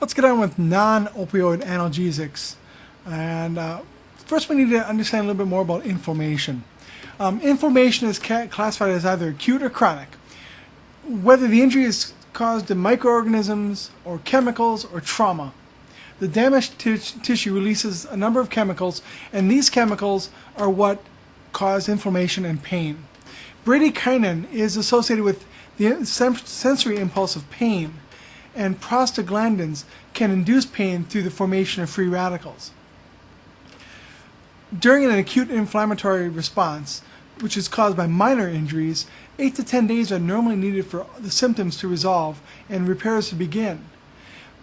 Let's get on with non-opioid analgesics. And first we need to understand a little bit more about inflammation. Inflammation is classified as either acute or chronic. Whether the injury is caused to microorganisms or chemicals or trauma, the damaged tissue releases a number of chemicals, and these chemicals are what cause inflammation and pain. Bradykinin is associated with the sensory impulse of pain, and prostaglandins can induce pain through the formation of free radicals. During an acute inflammatory response, which is caused by minor injuries, 8 to 10 days are normally needed for the symptoms to resolve and repairs to begin.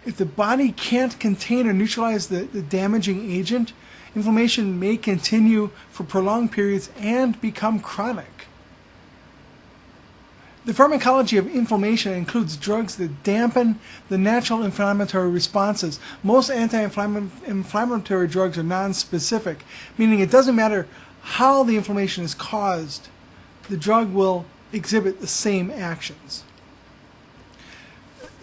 If the body can't contain or neutralize the damaging agent, inflammation may continue for prolonged periods and become chronic. The pharmacology of inflammation includes drugs that dampen the natural inflammatory responses. Most anti-inflammatory drugs are non-specific, meaning it doesn't matter how the inflammation is caused, the drug will exhibit the same actions.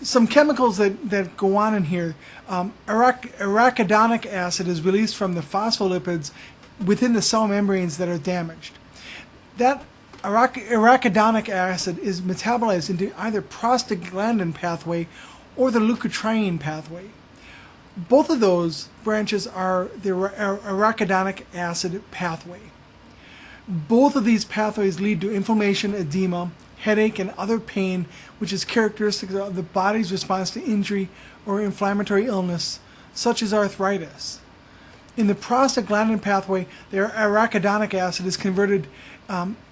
Some chemicals that go on in here, arachidonic acid is released from the phospholipids within the cell membranes that are damaged. That arachidonic acid is metabolized into either prostaglandin pathway or the leukotriene pathway. Both of those branches are the arachidonic acid pathway. Both of these pathways lead to inflammation, edema, headache, and other pain, which is characteristic of the body's response to injury or inflammatory illness, such as arthritis. In the prostaglandin pathway, the arachidonic acid is converted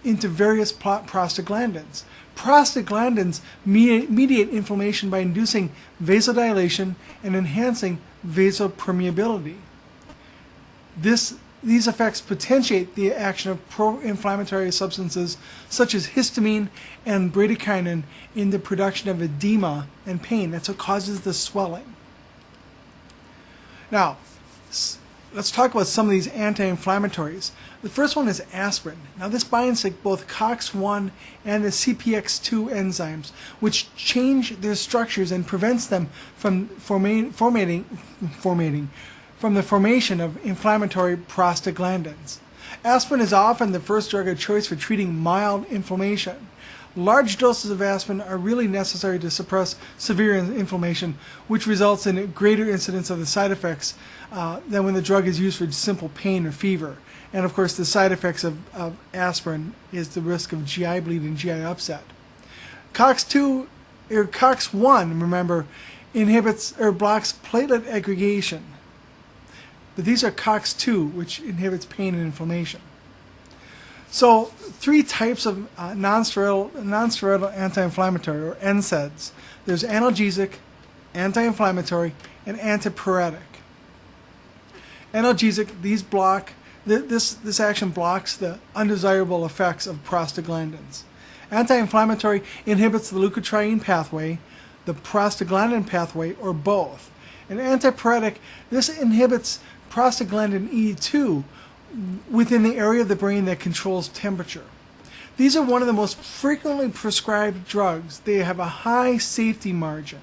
into various prostaglandins. Prostaglandins mediate inflammation by inducing vasodilation and enhancing vasopermeability. These effects potentiate the action of pro-inflammatory substances such as histamine and bradykinin in the production of edema and pain. That's what causes the swelling. Now, let's talk about some of these anti-inflammatories. The first one is aspirin. Now this binds to both COX-1 and the CPX2 enzymes, which change their structures and prevents them from formating from the formation of inflammatory prostaglandins. Aspirin is often the first drug of choice for treating mild inflammation. Large doses of aspirin are really necessary to suppress severe inflammation, which results in a greater incidence of the side effects than when the drug is used for simple pain or fever. And of course, the side effects of aspirin is the risk of GI bleed and GI upset. COX-1, remember, inhibits or blocks platelet aggregation. But these are COX-2, which inhibits pain and inflammation. So, three types of non-steroidal anti-inflammatory, or NSAIDs. There's analgesic, anti-inflammatory, and antipyretic. Analgesic, this action blocks the undesirable effects of prostaglandins. Anti-inflammatory inhibits the leukotriene pathway, the prostaglandin pathway, or both. And antipyretic, this inhibits prostaglandin E2 within the area of the brain that controls temperature. These are one of the most frequently prescribed drugs. They have a high safety margin.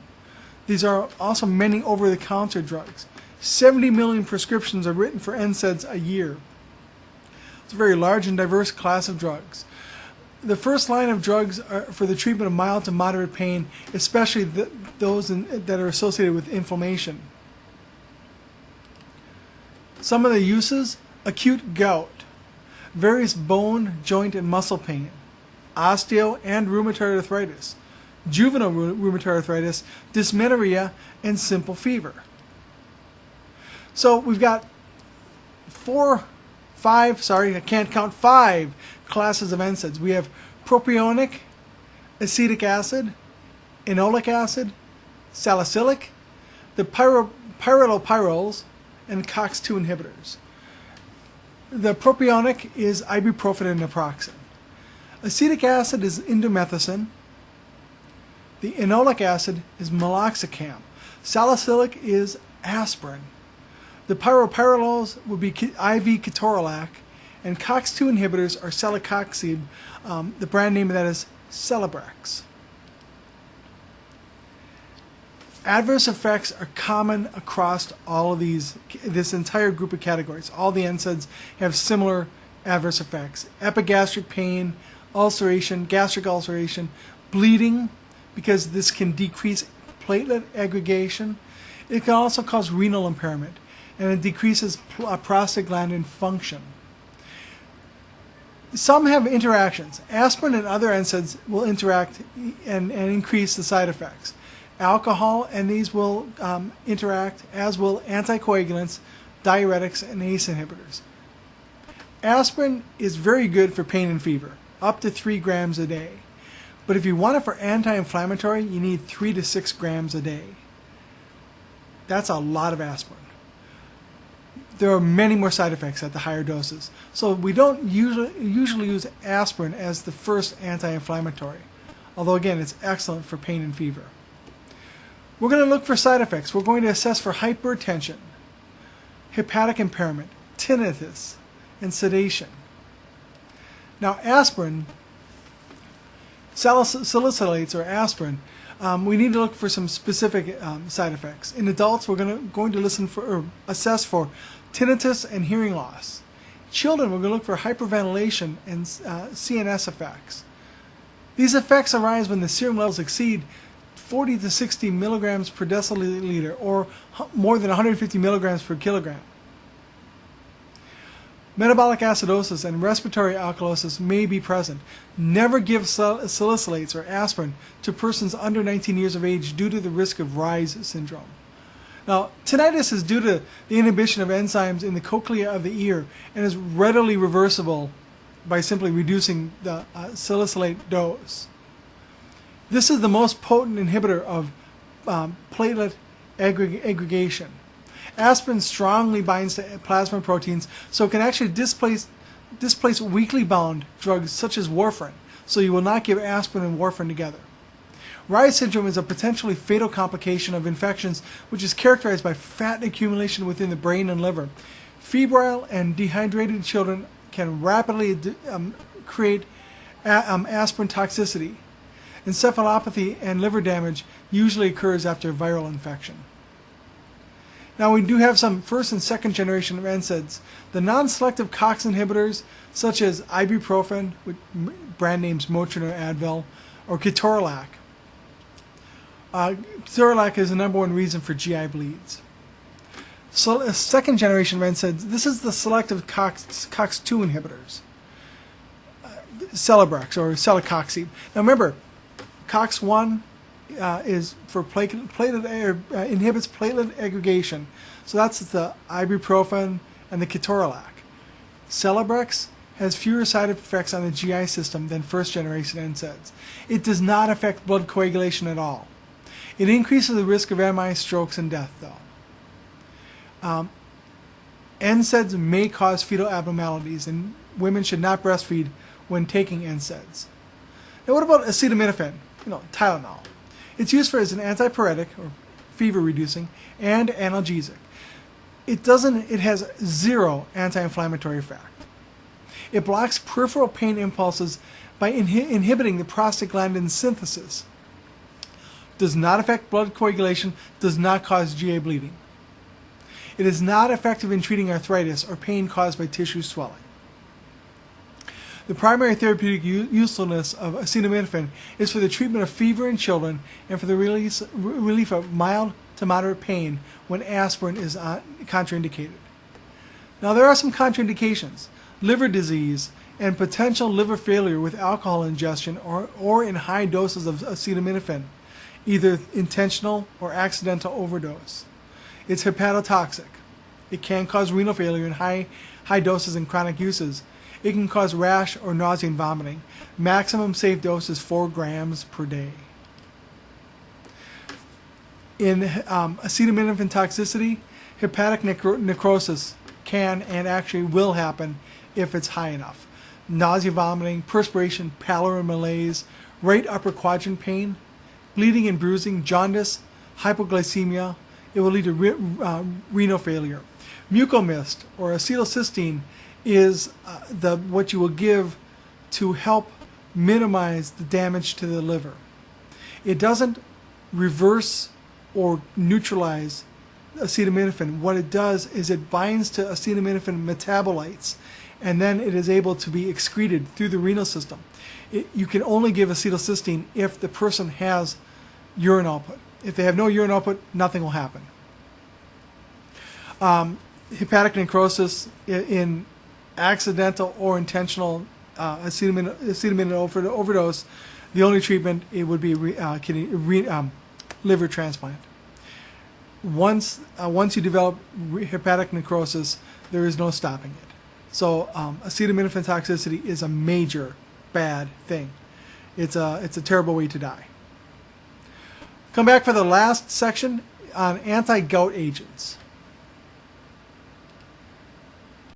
These are also many over-the-counter drugs. 70 million prescriptions are written for NSAIDs a year. It's a very large and diverse class of drugs. The first line of drugs are for the treatment of mild to moderate pain, especially those that are associated with inflammation. Some of the uses: acute gout, various bone, joint, and muscle pain, osteo and rheumatoid arthritis, juvenile rheumatoid arthritis, dysmenorrhea, and simple fever. So we've got five classes of NSAIDs. We have propionic, acetic acid, enolic acid, salicylic, the pyrrolopyrols, and COX-2 inhibitors. The propionic is ibuprofen and naproxen. Acetic acid is indomethacin. The enolic acid is meloxicam. Salicylic is aspirin. The pyropyrols would be IV ketorolac, and COX-2 inhibitors are celecoxib. The brand name of that is Celebrex. Adverse effects are common across all of this entire group of categories. All the NSAIDs have similar adverse effects. Epigastric pain, ulceration, gastric ulceration, bleeding, because this can decrease platelet aggregation. It can also cause renal impairment, and it decreases prostaglandin function. Some have interactions. Aspirin and other NSAIDs will interact and increase the side effects. Alcohol and these will interact, as will anticoagulants, diuretics, and ACE inhibitors. Aspirin is very good for pain and fever, up to 3 grams a day. But if you want it for anti-inflammatory, you need 3 to 6 grams a day. That's a lot of aspirin. There are many more side effects at the higher doses. So we don't usually use aspirin as the first anti-inflammatory, although again, it's excellent for pain and fever. We're going to look for side effects. We're going to assess for hypertension, hepatic impairment, tinnitus, and sedation. Now, aspirin, salicylates or aspirin, we need to look for some specific side effects. In adults, we're going to listen for or assess for tinnitus and hearing loss. Children, we're going to look for hyperventilation and CNS effects. These effects arise when the serum levels exceed 40 to 60 milligrams per deciliter, or more than 150 milligrams per kilogram. Metabolic acidosis and respiratory alkalosis may be present. Never give salicylates or aspirin to persons under 19 years of age due to the risk of Reye's syndrome. Now, tinnitus is due to the inhibition of enzymes in the cochlea of the ear and is readily reversible by simply reducing the salicylate dose. This is the most potent inhibitor of platelet aggregation. Aspirin strongly binds to plasma proteins, so it can actually displace weakly bound drugs such as warfarin, so you will not give aspirin and warfarin together. Reye's syndrome is a potentially fatal complication of infections which is characterized by fat accumulation within the brain and liver. Febrile and dehydrated children can rapidly create aspirin toxicity. Encephalopathy and liver damage usually occurs after viral infection. Now we do have some first and second generation of NSAIDs. The non-selective COX inhibitors, such as ibuprofen, with brand names Motrin or Advil, or ketorolac. Ketorolac is the number 1 reason for GI bleeds. So, second generation of NSAIDs, this is the selective COX-2 inhibitors. Celebrex or celecoxib. Now remember, COX-1 is for inhibits platelet aggregation. So that's the ibuprofen and the ketorolac. Celebrex has fewer side effects on the GI system than first generation NSAIDs. It does not affect blood coagulation at all. It increases the risk of MI, strokes, and death though. NSAIDs may cause fetal abnormalities, and women should not breastfeed when taking NSAIDs. Now what about acetaminophen? Tylenol. It's used as an antipyretic or fever reducing and analgesic. It has 0 anti-inflammatory effect. It blocks peripheral pain impulses by inhibiting the prostaglandin synthesis. Does not affect blood coagulation, does not cause GA bleeding. It is not effective in treating arthritis or pain caused by tissue swelling. The primary therapeutic usefulness of acetaminophen is for the treatment of fever in children and for the relief of mild to moderate pain when aspirin is contraindicated. Now there are some contraindications: liver disease and potential liver failure with alcohol ingestion or in high doses of acetaminophen, either intentional or accidental overdose. It's hepatotoxic. It can cause renal failure in high doses and chronic uses. It can cause rash or nausea and vomiting. Maximum safe dose is 4 grams per day. In acetaminophen toxicity, hepatic necrosis can and actually will happen if it's high enough. Nausea, vomiting, perspiration, pallor and malaise, right upper quadrant pain, bleeding and bruising, jaundice, hypoglycemia. It will lead to renal failure. Mucomist or acetylcysteine is what you will give to help minimize the damage to the liver. It doesn't reverse or neutralize acetaminophen, what it does is it binds to acetaminophen metabolites, and then it is able to be excreted through the renal system. You can only give acetylcysteine if the person has urine output. If they have no urine output, nothing will happen. Hepatic necrosis in accidental or intentional acetaminophen overdose, the only treatment it would be liver transplant. Once you develop hepatic necrosis, there is no stopping it. So acetaminophen toxicity is a major bad thing. It's a terrible way to die. Come back for the last section on anti-gout agents.